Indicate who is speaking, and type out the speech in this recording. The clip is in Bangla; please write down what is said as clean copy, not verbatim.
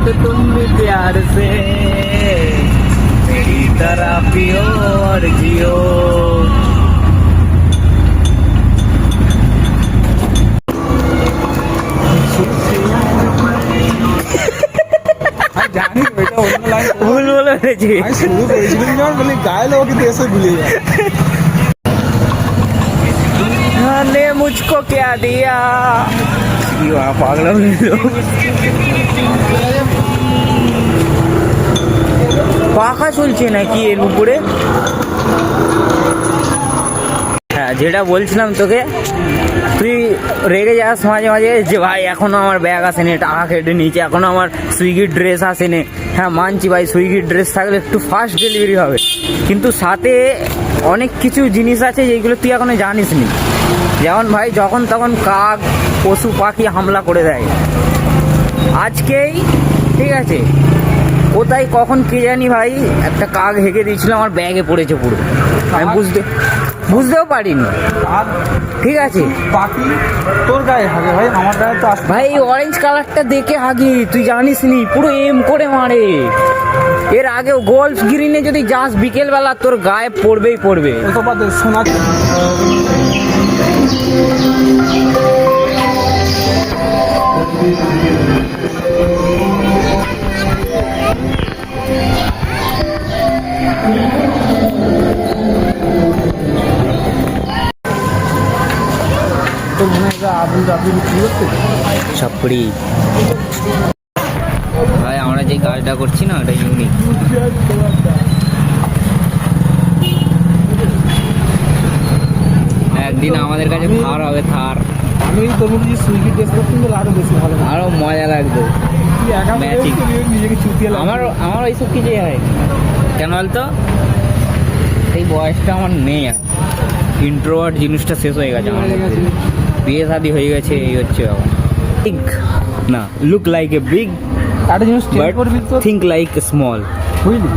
Speaker 1: तो तुम भी प्यार से मेरी तरह पियो और जियो।
Speaker 2: জানি এটা অন্য লাইন
Speaker 1: ভুল বলেছি।
Speaker 2: আমি শুরু করেছিলাম যখন বলি গায়ে লোকে দেশে ভুলে যায়।
Speaker 1: ने मुझको क्या दिया पागल हो गए लोग। পাখা চলছে নাকি এর উপরে? হ্যাঁ, যেটা বলছিলাম তোকে, তুই রেগে যাস মাঝে মাঝে যে ভাই এখনো আমার ব্যাগ আসেনি, টাকা কেটে নিয়েছে, এখনো আমার সুইগির ড্রেস আসেনি। হ্যাঁ মানছি ভাই, সুইগির ড্রেস থাকলে একটু ফাস্ট ডেলিভারি হবে, কিন্তু সাথে অনেক কিছু জিনিস আছে যেগুলো তুই এখনো জানিস নি। যেমন ভাই যখন তখন কাক পশু পাখি হামলা করে দেয়। আজকেই ঠিক আছে, কোথায় কখন কে জানি ভাই একটা কাক হেঁকে দিয়েছিল, আমার ব্যাগে পড়েছে পুরো, আমি বুঝতেও পারিনি।
Speaker 2: আর
Speaker 1: ঠিক আছে,
Speaker 2: বাকি তোর গায়ে হবে ভাই, আমার গায়ে তো আসবে।
Speaker 1: ভাই অরেঞ্জ কালারটা দেখে হাগি, তুই জানিস নি পুরো এম করে মারে। এর আগেও গোল্ফ গ্রিনে যদি যাস বিকেলবেলা তোর গায়ে পড়বেই পড়বে।
Speaker 2: ও তো বাদে শোনা তো মনে হয় আবুল আবুল কি করতে
Speaker 1: ছাপড়ি। ভাই আমরা যে কাজটা করছি না ওটা ইউনিক। একদিন আমাদের কাছে থার হবে, থার।
Speaker 2: আমি তোর মধ্যে যে সুইগি ড্রেস করতে গেলে আরো বেশি ভালো লাগে।
Speaker 1: আরো মজা লাগবে।
Speaker 2: তুই একা
Speaker 1: Magic।
Speaker 2: নিজেকে চুটিয়ে
Speaker 1: আমার এইসব কিছুই হয় কেন বলতো, এই বয়সটা আমার নেই আর, ইন্ট্রোভার্ট জিনিসটা শেষ হয়ে গেছে আমার মধ্যে। বিয়ে শাদি হয়ে গেছে, এই হচ্ছে ব্যাপার। বিগ না, লুক লাইক এ বিগ
Speaker 2: একটা জিনিস
Speaker 1: বাট
Speaker 2: করবি তো
Speaker 1: থিঙ্ক লাইক স্মল।
Speaker 2: বুঝলি।